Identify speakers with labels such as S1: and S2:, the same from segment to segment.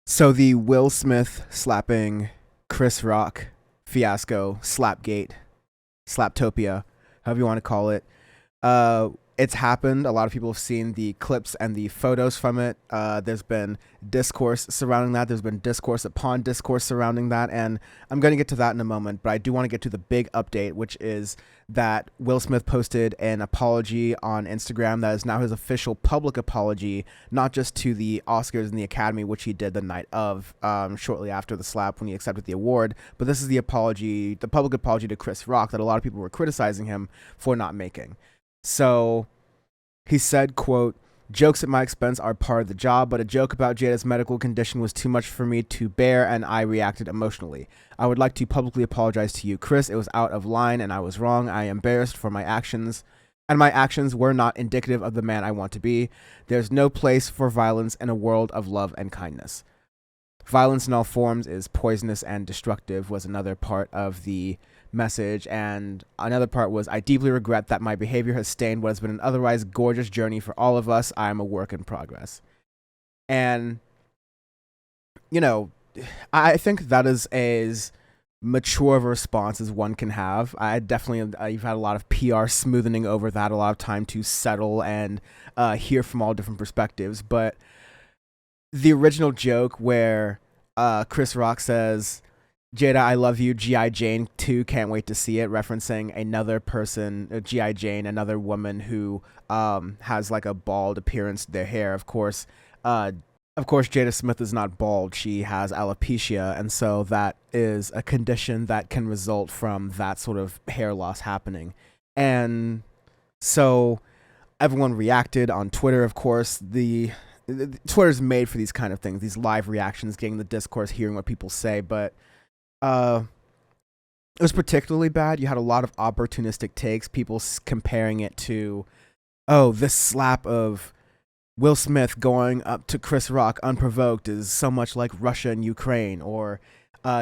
S1: So the Will Smith slapping Chris Rock fiasco, Slapgate, Slaptopia, however you want to call it, uh, it's happened. A lot of people have seen the clips and the photos from it. There's been discourse surrounding that. There's been discourse upon discourse surrounding that. And I'm going to get to that in a moment. But I do want to get to the big update, which is that Will Smith posted an apology on Instagram that is now his official public apology, not just to the Oscars and the Academy, which he did the night of, shortly after the slap when he accepted the award. But this is the apology, the public apology to Chris Rock that a lot of people were criticizing him for not making. So he said, quote, "Jokes at my expense are part of the job, but a joke about Jada's medical condition was too much for me to bear, and I reacted emotionally. I would like to publicly apologize to you, Chris. It was out of line, and I was wrong. I am embarrassed for my actions, and my actions were not indicative of the man I want to be. There's no place for violence in a world of love and kindness. Violence in all forms is poisonous and destructive," was another part of the message. And another part was, "I deeply regret that my behavior has stained what has been an otherwise gorgeous journey for all of us. I am a work in progress." And, you know, I think that is as mature of a response as one can have. I definitely, you've had a lot of PR smoothing over that, a lot of time to settle and hear from all different perspectives. But the original joke where Chris Rock says, "Jada, I love you. G.I. Jane 2, can't wait to see it," referencing another person, G.I. Jane, another woman who has like a bald appearance to their hair. Of course, Jada Smith is not bald. She has alopecia. And so that is a condition that can result from that sort of hair loss happening. And so everyone reacted on Twitter, of course. Twitter's made for these kind of things, these live reactions, getting the discourse, hearing what people say. But uh, it was particularly bad. You had a lot of opportunistic takes, people comparing it to, oh, this slap of Will Smith going up to Chris Rock unprovoked is so much like Russia and Ukraine. Or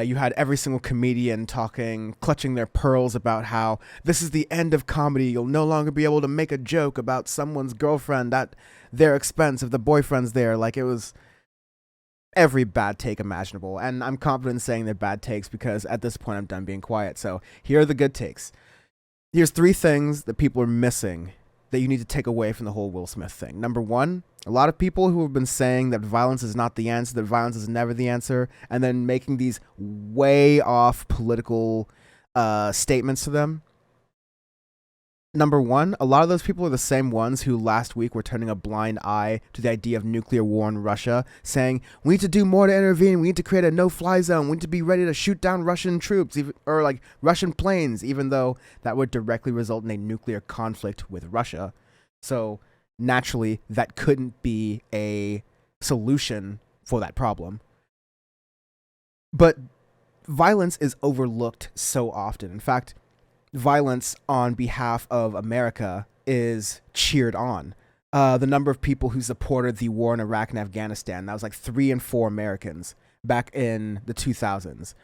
S1: you had every single comedian clutching their pearls about how this is the end of comedy. You'll no longer be able to make a joke about someone's girlfriend at their expense if the boyfriend's there. Like, it was every bad take imaginable. And I'm confident in saying they're bad takes because at this point I'm done being quiet. So here are the good takes. Here's three things that people are missing that you need to take away from the whole Will Smith thing. Number one, a lot of people who have been saying that violence is not the answer, that violence is never the answer, and then making these way off political statements to them. Number one, a lot of those people are the same ones who last week were turning a blind eye to the idea of nuclear war in Russia, saying, we need to do more to intervene, we need to create a no-fly zone, we need to be ready to shoot down Russian troops, or like Russian planes, even though that would directly result in a nuclear conflict with Russia. So naturally, that couldn't be a solution for that problem. But violence is overlooked so often. In fact, violence on behalf of America is cheered on. The number of people who supported the war in Iraq and Afghanistan, that was like 3 in 4 Americans back in the 2000s.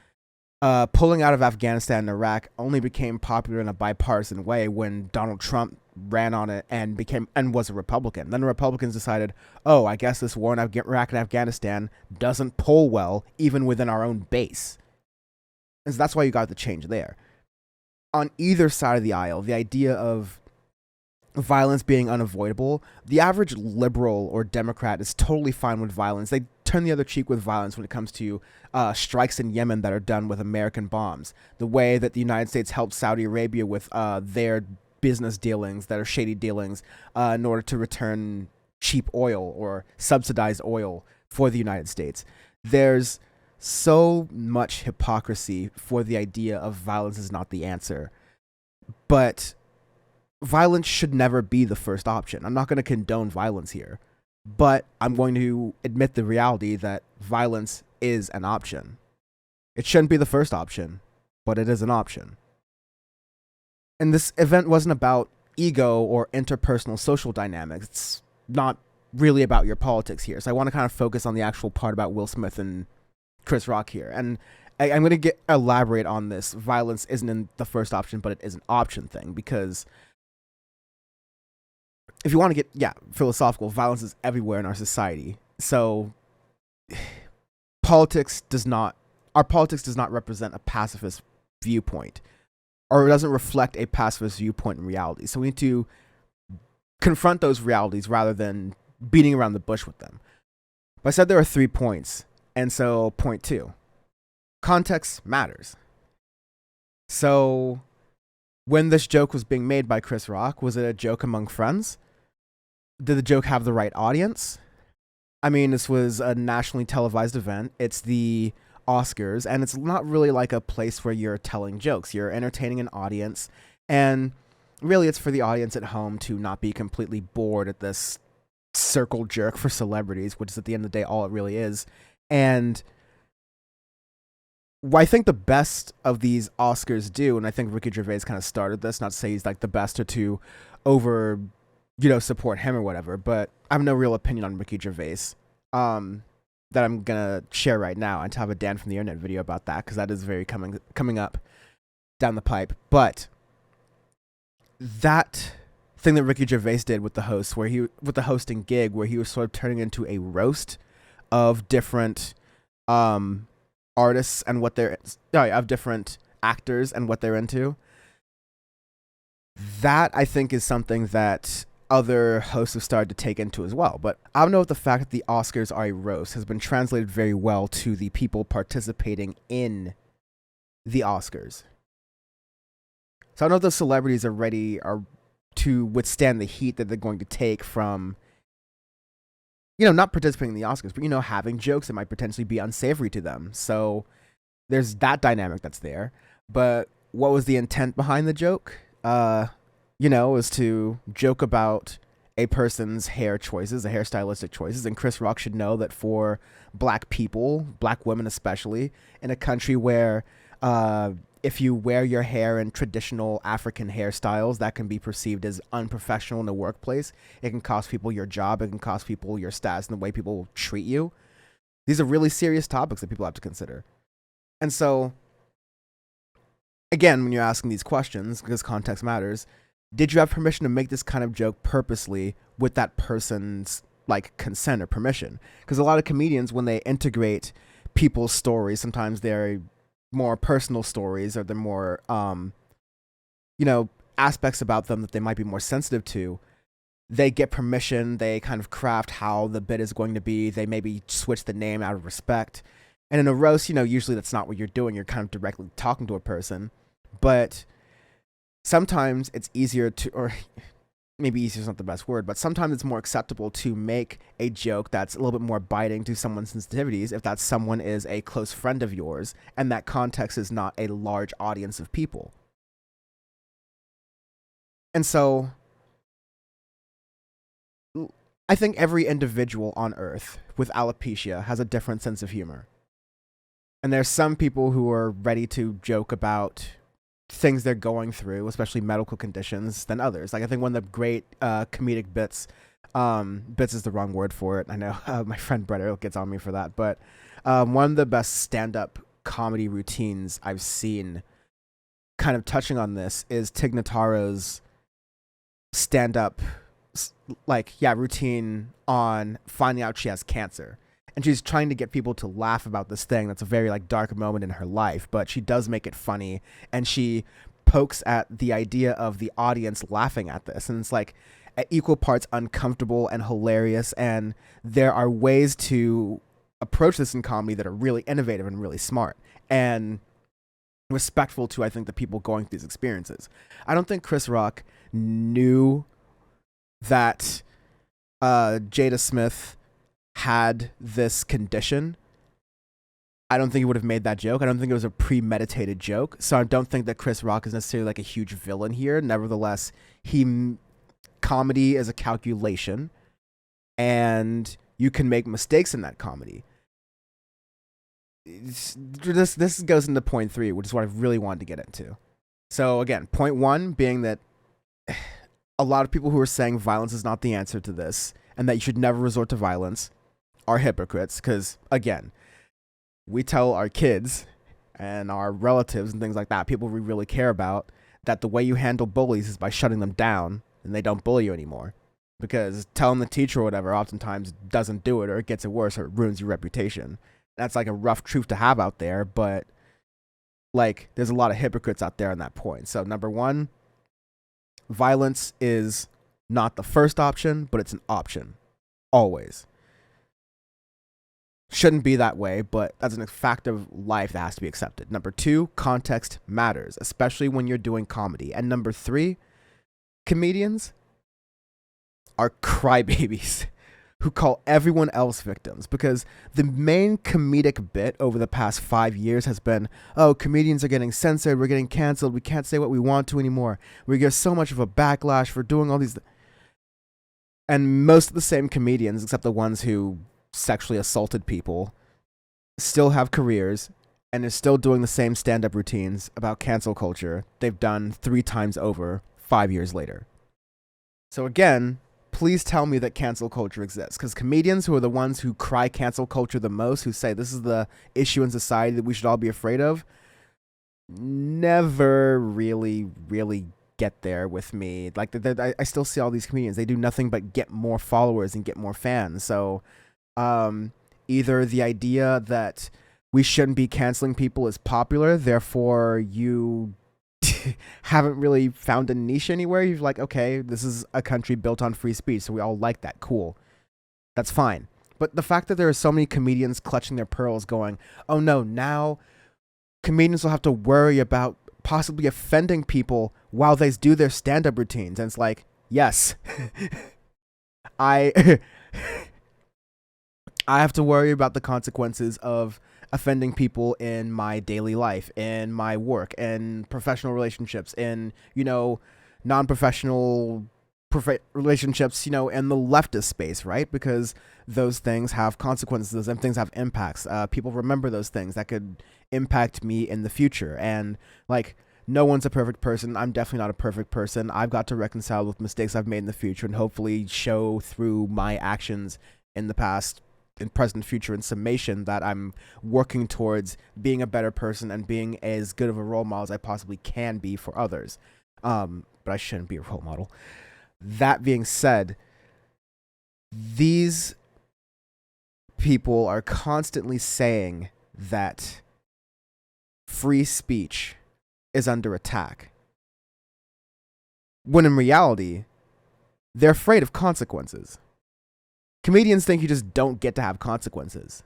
S1: Pulling out of Afghanistan and Iraq only became popular in a bipartisan way when Donald Trump ran on it and was a Republican. Then the Republicans decided, oh, I guess this war in Iraq and Afghanistan doesn't pull well even within our own base. And so that's why you got the change there. On either side of the aisle, the idea of violence being unavoidable, the average liberal or Democrat is totally fine with violence. They turn the other cheek with violence when it comes to strikes in Yemen that are done with American bombs. The way that the United States helped Saudi Arabia with their business dealings that are shady dealings in order to return cheap oil or subsidized oil for the United States. There's so much hypocrisy for the idea of violence is not the answer. But violence should never be the first option. I'm not going to condone violence here, but I'm going to admit the reality that violence is an option. It shouldn't be the first option, but it is an option. And this event wasn't about ego or interpersonal social dynamics. It's not really about your politics here. So I want to kind of focus on the actual part about Will Smith and Chris Rock here. And I'm going to elaborate on this. Violence isn't in the first option, but it is an option thing. Because if you want to get, philosophical, violence is everywhere in our society. So politics does not our politics does not represent a pacifist viewpoint, or it doesn't reflect a pacifist viewpoint in reality. So we need to confront those realities rather than beating around the bush with them. But I said there are 3 points, and so point 2, context matters. So when this joke was being made by Chris Rock, was it a joke among friends? Did the joke have the right audience? I mean, this was a nationally televised event. It's the Oscars, and it's not really like a place where you're telling jokes. You're entertaining an audience, and really it's for the audience at home to not be completely bored at this circle jerk for celebrities, which is at the end of the day all it really is. And what I think the best of these Oscars do, and I think Ricky Gervais kind of started this, not to say he's like the best or to over, support him or whatever, but I have no real opinion on Ricky Gervais that I'm gonna share right now, and to have a Dan from the Internet video about that, because that is very coming up down the pipe. But that thing that Ricky Gervais did with the host, with the hosting gig, where he was sort of turning into a roast of different artists and of different actors and what they're into. That, I think, is something that other hosts have started to take into as well. But I don't know if the fact that the Oscars are a roast has been translated very well to the people participating in the Oscars. So I don't know if the celebrities are ready to withstand the heat that they're going to take from, not participating in the Oscars, but, having jokes that might potentially be unsavory to them. So there's that dynamic that's there. But what was the intent behind the joke? Was to joke about a person's hair choices, the hairstylistic choices. And Chris Rock should know that for black people, black women especially, in a country where if you wear your hair in traditional African hairstyles, that can be perceived as unprofessional in the workplace. It can cost people your job. It can cost people your status and the way people treat you. These are really serious topics that people have to consider. And so, again, when you're asking these questions, because context matters, did you have permission to make this kind of joke purposely with that person's consent or permission? Because a lot of comedians, when they integrate people's stories, sometimes they're more personal stories, or they're more aspects about them that they might be more sensitive to. They get permission, they kind of craft how the bit is going to be, they maybe switch the name out of respect. And in a roast, usually that's not what you're doing. You're kind of directly talking to a person. But sometimes it's easier to, or maybe easier is not the best word, but sometimes it's more acceptable to make a joke that's a little bit more biting to someone's sensitivities if that someone is a close friend of yours and that context is not a large audience of people. And so I think every individual on Earth with alopecia has a different sense of humor. And there's some people who are ready to joke about things they're going through, especially medical conditions, than others. I think one of the great comedic bits is the wrong word for it. I know my friend Brett Earl gets on me for that, but one of the best stand-up comedy routines I've seen kind of touching on this is Tig Notaro's stand-up routine on finding out she has cancer. And she's trying to get people to laugh about this thing that's a very dark moment in her life, but she does make it funny, and she pokes at the idea of the audience laughing at this, and it's at equal parts uncomfortable and hilarious. And there are ways to approach this in comedy that are really innovative and really smart and respectful to, I think, the people going through these experiences. I don't think Chris Rock knew that Jada Smith had this condition. I don't think he would have made that joke. I don't think it was a premeditated joke. So I don't think that Chris Rock is necessarily a huge villain here. Nevertheless, comedy is a calculation, and you can make mistakes in that comedy. This goes into point 3, which is what I really wanted to get into. So again, point 1 being that a lot of people who are saying violence is not the answer to this, and that you should never resort to violence, are hypocrites. Because again, we tell our kids and our relatives and things like that, people we really care about, that the way you handle bullies is by shutting them down and they don't bully you anymore. Because telling the teacher or whatever oftentimes doesn't do it, or it gets it worse, or it ruins your reputation. That's like a rough truth to have out there, but like there's a lot of hypocrites out there on that point. So number one, violence is not the first option, but it's an option. Always. Shouldn't be that way, but that's a fact of life that has to be accepted. Number two, context matters, especially when you're doing comedy. And number three, comedians are crybabies who call everyone else victims, because the main comedic bit over the past 5 years has been, oh, comedians are getting censored, we're getting canceled, we can't say what we want to anymore, we get so much of a backlash for doing all these. And most of the same comedians, except the ones who sexually assaulted people, still have careers and are still doing the same stand-up routines about cancel culture they've done 3 times over 5 years later. So again, please tell me that cancel culture exists, because comedians, who are the ones who cry cancel culture the most, who say this is the issue in society that we should all be afraid of, never really get there with me. Like, I still see all these comedians, they do nothing but get more followers and get more fans. So either the idea that we shouldn't be canceling people is popular, therefore you haven't really found a niche anywhere. You're like, okay, this is a country built on free speech, so we all like that. Cool. That's fine. But the fact that there are so many comedians clutching their pearls going, oh no, now comedians will have to worry about possibly offending people while they do their stand-up routines. And it's like, yes, I have to worry about the consequences of offending people in my daily life, in my work, in professional relationships, in, non-professional relationships, in the leftist space, right? Because those things have consequences, those things have impacts. People remember those things that could impact me in the future. And like, no one's a perfect person. I'm definitely not a perfect person. I've got to reconcile with mistakes I've made in the future and hopefully show through my actions in the past, in present, future, in summation, that I'm working towards being a better person and being as good of a role model as I possibly can be for others. But I shouldn't be a role model. That being said, these people are constantly saying that free speech is under attack, when in reality, they're afraid of consequences. Comedians think you just don't get to have consequences.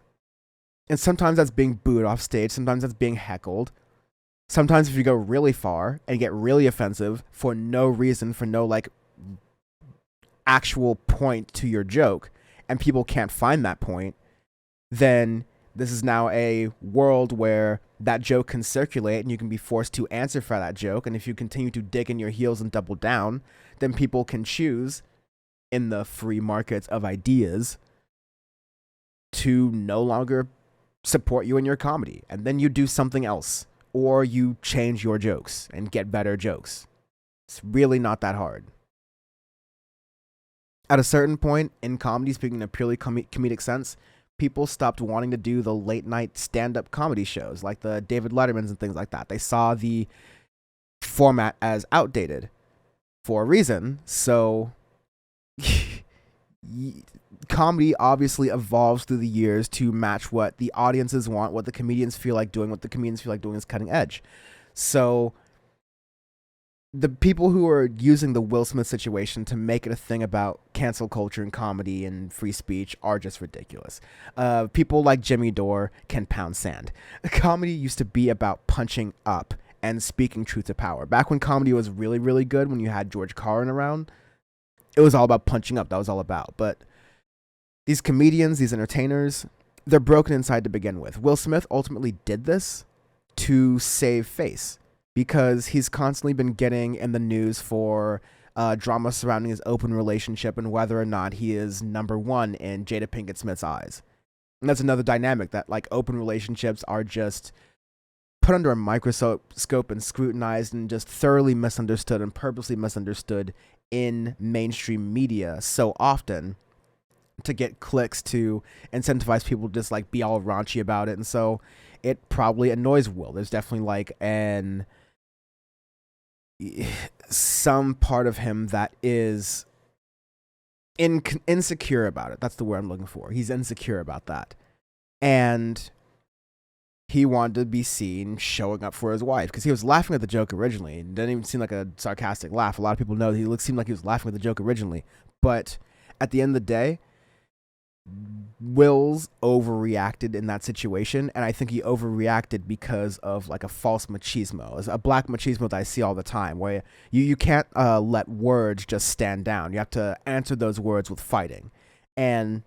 S1: And sometimes that's being booed off stage. Sometimes that's being heckled. Sometimes if you go really far and get really offensive for no reason, for no actual point to your joke, and people can't find that point, then this is now a world where that joke can circulate and you can be forced to answer for that joke. And if you continue to dig in your heels and double down, then people can choose, in the free markets of ideas, to no longer support you in your comedy. And then you do something else, or you change your jokes and get better jokes. It's really not that hard. At a certain point in comedy, speaking in a purely comedic sense, people stopped wanting to do the late night stand-up comedy shows like the David Lettermans and things like that. They saw the format as outdated for a reason. So comedy obviously evolves through the years to match what the audiences want, what the comedians feel like doing. What the comedians feel like doing is cutting edge. So the people who are using the Will Smith situation to make it a thing about cancel culture and comedy and free speech are just ridiculous. People like Jimmy Dore can pound sand. Comedy used to be about punching up and speaking truth to power. Back when comedy was really, really good, when you had George Carlin around, it was all about punching up. That was all about. But these comedians, these entertainers, they're broken inside to begin with. Will Smith ultimately did this to save face, because he's constantly been getting in the news for drama surrounding his open relationship and whether or not he is number one in Jada Pinkett Smith's eyes. And that's another dynamic, that open relationships are just put under a microscope and scrutinized and just thoroughly misunderstood and purposely misunderstood in mainstream media so often to get clicks, to incentivize people to just be all raunchy about it. And so it probably annoys Will. There's definitely some part of him that is insecure about it. That's the word I'm looking for. He's insecure about that. And he wanted to be seen showing up for his wife because he was laughing at the joke originally. It didn't even seem like a sarcastic laugh. A lot of people know seemed like he was laughing at the joke originally. But at the end of the day, Wills overreacted in that situation, and I think he overreacted because of like a false machismo. It's a black machismo that I see all the time, where you can't let words just stand down. You have to answer those words with fighting. And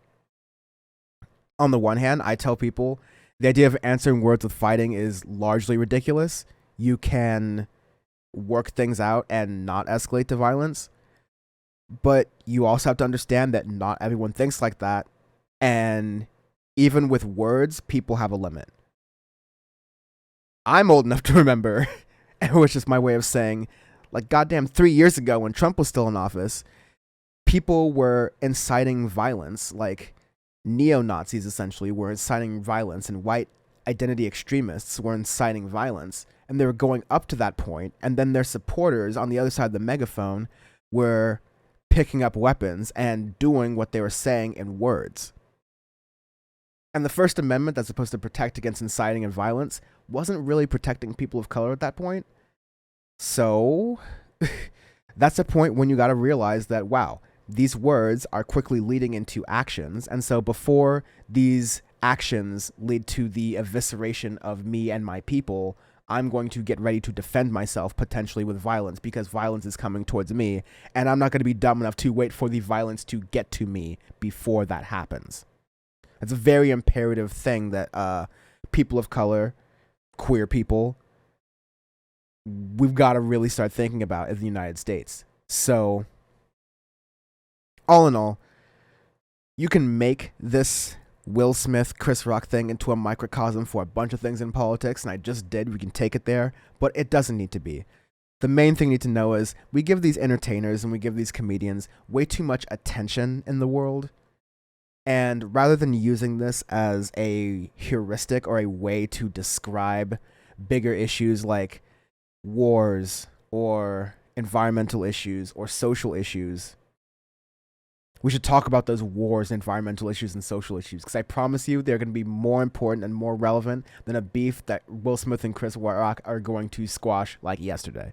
S1: on the one hand, I tell people the idea of answering words with fighting is largely ridiculous. You can work things out and not escalate to violence, but you also have to understand that not everyone thinks like that. And even with words, people have a limit. I'm old enough to remember, which is my way of saying, like, goddamn, 3 years ago when Trump was still in office, people were inciting violence. Like, neo-Nazis essentially were inciting violence, and white identity extremists were inciting violence. And they were going up to that point, and then their supporters on the other side of the megaphone were picking up weapons and doing what they were saying in words. And the First Amendment, that's supposed to protect against inciting and violence, wasn't really protecting people of color at that point. So that's a point when you got to realize that, wow, these words are quickly leading into actions. And so before these actions lead to the evisceration of me and my people, I'm going to get ready to defend myself potentially with violence, because violence is coming towards me. And I'm not going to be dumb enough to wait for the violence to get to me before that happens. It's a very imperative thing that people of color, queer people, we've got to really start thinking about in the United States. So, all in all, you can make this Will Smith, Chris Rock thing into a microcosm for a bunch of things in politics, and I just did. We can take it there, but it doesn't need to be. The main thing you need to know is we give these entertainers and we give these comedians way too much attention in the world. And rather than using this as a heuristic or a way to describe bigger issues like wars or environmental issues or social issues, we should talk about those wars, environmental issues, and social issues, because I promise you they're going to be more important and more relevant than a beef that Will Smith and Chris Rock are going to squash like yesterday.